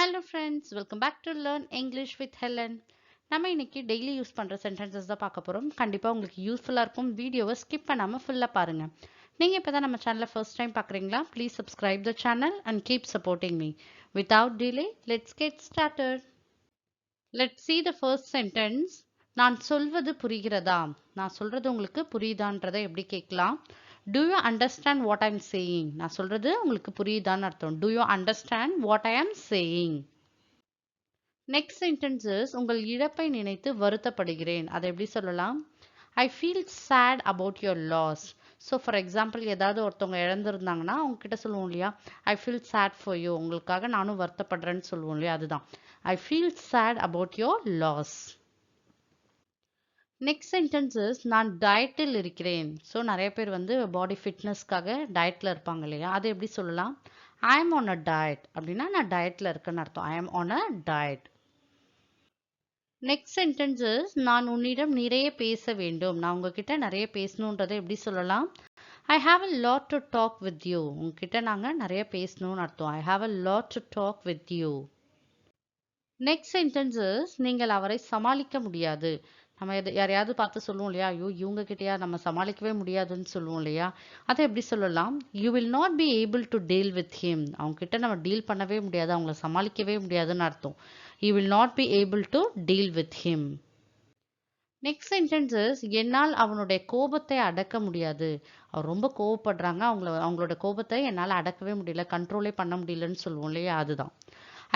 Hello friends, welcome back to Learn English with Helen. நம்ம இன்னைக்கு daily use பண்ற sentences தான் பார்க்க போறோம். கண்டிப்பா உங்களுக்கு யூஸ்ஃபுல்லா இருக்கும். வீடியோவை ஸ்கிப் பண்ணாம ஃபுல்லா பாருங்க. நீங்க இப்பதான் நம்ம சேனலை ஃபர்ஸ்ட் டைம் பார்க்கறீங்களா? Please subscribe the channel and keep supporting me. Without delay, let's get started. Let's see the first sentence. நான் சொல்வது புரிகிறதா? நான் சொல்றது உங்களுக்கு புரியுதான்றதை எப்படி கேட்கலாம்? Do you understand what I'm saying? நான் சொல்றது உங்களுக்கு புரியுதான்னு அர்த்தம். Do you understand what I am saying? Next sentence is உங்கள் இழப்பை நினைத்து வருத்தப்படுகிறேன். அதை எப்படி சொல்லலாம்? I feel sad about your loss. So for example ஏதாவது ஒருத்தவங்க இழந்திருந்தாங்கன்னா அவங்க கிட்ட சொல்லுவோம் இல்லையா, I feel sad for you, உங்களுக்காக நானும் வருத்தப்படுறேன்னு சொல்லுவோம் இல்லையா, அதுதான் I feel sad about your loss. Next sentence is நான் டயட்டில் இருக்கிறேன். ஸோ நிறைய பேர் வந்து பாடி ஃபிட்னஸ்க்காக டயட்டில் இருப்பாங்க இல்லையா, அதை எப்படி சொல்லலாம்? I am on a diet அப்படின்னா நான் டயட்டில் இருக்கேன்னு அர்த்தம். I am on a diet. Next sentence is நான் உன்னிடம் நிறைய பேச வேண்டும். நான் உங்ககிட்ட நிறைய பேசணுன்றதை எப்படி சொல்லலாம்? I have a lot to talk with you. உங்ககிட்ட நாங்கள் நிறைய பேசணும்னு அர்த்தம். I have a lot to talk with you. Next sentence is நீங்கள் அவரை சமாளிக்க முடியாது. நம்ம யாரையாவது பார்த்து சொல்லுவோம் இல்லையா, ஐயோ இவங்க கிட்டயா நம்ம சமாளிக்கவே முடியாதுன்னு சொல்லுவோம் இல்லையா, அதை எப்படி சொல்லலாம்? You will not be able to deal with him. அவங்க கிட்ட நம்ம டீல் பண்ணவே முடியாது, அவங்கள சமாளிக்கவே முடியாதுன்னு அர்த்தம். You will not be able to deal with him. Next sentence is என்னால் அவனுடைய கோபத்தை அடக்க முடியாது. அவர் ரொம்ப கோவப்படுறாங்க, அவங்களோட கோபத்தை என்னால் அடக்கவே முடியல, கண்ட்ரோலே பண்ண முடியலன்னு சொல்லுவோம் இல்லையா, அதுதான்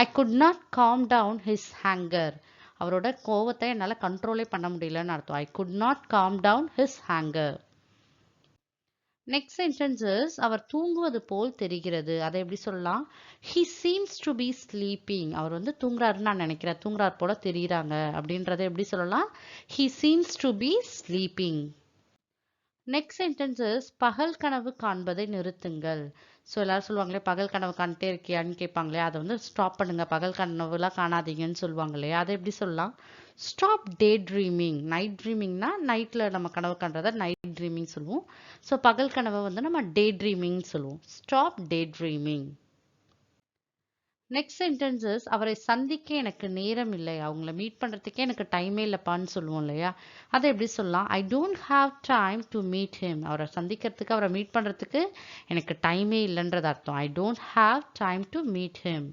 I could not calm down his anger. அவரோட கோவத்தை என்னால் கண்ட்ரோலே பண்ண முடியலன்னு அர்த்தம். I could not calm down his anger. Next sentence is அவர் தூங்குவது போல் தெரிகிறது. அதை எப்படி சொல்லலாம்? He seems to be sleeping. அவர் வந்து தூங்குறாருன்னு நான் நினைக்கிறேன், தூங்குறாரு போல தெரியுறாங்க அப்படின்றத எப்படி சொல்லலாம்? He seems to be sleeping. Next sentence is பகல் கனவு காண்பதை நிறுத்துங்கள். ஸோ எல்லாரும் சொல்லுவாங்களே பகல் கனவு காண்பிட்டே இருக்கியான்னு கேட்பாங்களே, அதை வந்து ஸ்டாப் பண்ணுங்க, பகல் கனவுலாம் காணாதீங்கன்னு சொல்லுவாங்க இல்லையா, அதை எப்படி சொல்லலாம்? Stop day dreaming. நைட் ட்ரீமிங்னா நைட்டில் நம்ம கனவு காண்றதை நைட் ட்ரீமிங் சொல்லுவோம். ஸோ பகல் கனவை வந்து நம்ம டே ட்ரீமிங் சொல்லுவோம். Stop day dreaming. Next sentence is அவரை சந்திக்க எனக்கு நேரம் இல்லை. அவங்கள மீட் பண்ணுறதுக்கே எனக்கு டைமே இல்லைப்பான்னு சொல்லுவோம் இல்லையா, அதை எப்படி சொல்லலாம்? I don't have time to meet him. அவரை சந்திக்கிறதுக்கு, அவரை மீட் பண்ணுறதுக்கு எனக்கு டைமே இல்லைன்றது அர்த்தம். I don't have time to meet him.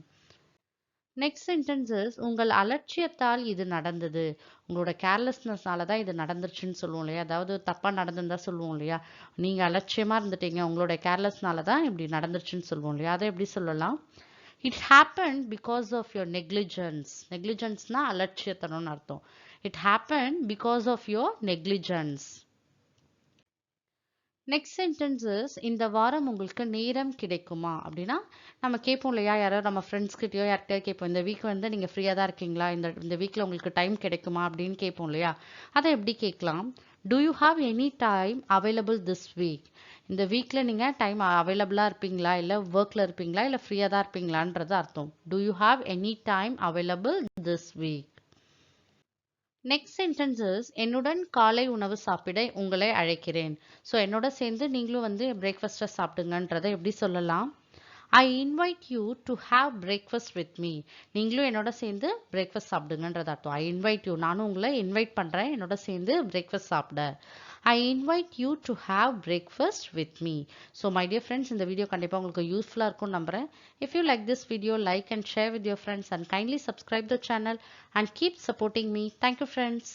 Next sentence is உங்கள் அலட்சியத்தால் இது நடந்தது. உங்களோட கேர்லெஸ்னஸ்னால தான் இது நடந்துருச்சுன்னு சொல்லுவோம் இல்லையா, அதாவது தப்பாக நடந்திருந்தா சொல்லுவோம் இல்லையா, நீங்கள் அலட்சியமாக இருந்துட்டீங்க, உங்களோட கேர்லெஸ்னால தான் இப்படி நடந்துருச்சுன்னு சொல்லுவோம் இல்லையா, அதை எப்படி சொல்லலாம்? It happened because of your negligence. Negligenceனா அலட்சியத்தனம்னு அர்த்தம். It happened because of your negligence. Next sentence is இந்த வாரம் உங்களுக்கு நேரம் கிடைக்குமா அப்படின்னா நம்ம கேட்போம் இல்லையா, யாரோ நம்ம ஃப்ரெண்ட்ஸ் கிட்டயோ யார்கிட்டயோ கேட்போம், இந்த வீக் வந்து நீங்கள் ஃப்ரீயாக தான் இருக்கீங்களா, இந்த வீக்கில் உங்களுக்கு டைம் கிடைக்குமா அப்படின்னு கேட்போம் இல்லையா, அதை எப்படி கேட்கலாம்? Do you have any time available this week? இந்த வீக்கில் நீங்கள் டைம் அவைலபிளாக இருப்பீங்களா, இல்லை ஒர்க்கில் இருப்பீங்களா, இல்லை ஃப்ரீயாக தான் இருப்பீங்களான்றது அர்த்தம். Do you have any time available this week? Next sentence is என்னுடன் காலை உணவு சாப்பிட உங்களை அழைக்கிறேன். ஸோ என்னோட சேர்ந்து நீங்களும் வந்து பிரேக்ஃபாஸ்ட்டை சாப்பிடுங்கன்றதை எப்படி சொல்லலாம்? I invite you to have breakfast with me. நீங்களும் என்னோட சேர்ந்து பிரேக்ஃபாஸ்ட் சாப்பிடுங்கன்றது அர்த்தம். ஐ இன்வைட் யூ, நானும் உங்களை இன்வைட் பண்ணுறேன் என்னோட சேர்ந்து பிரேக்ஃபாஸ்ட் சாப்பிட. I invite you to have breakfast with me. So my dear friends, இந்த வீடியோ கண்டிப்பாக உங்களுக்கு யூஸ்ஃபுல்லாக இருக்கும்னு நம்புகிறேன். If you like this video, like and share with your friends and kindly subscribe the channel and keep supporting me. Thank you friends.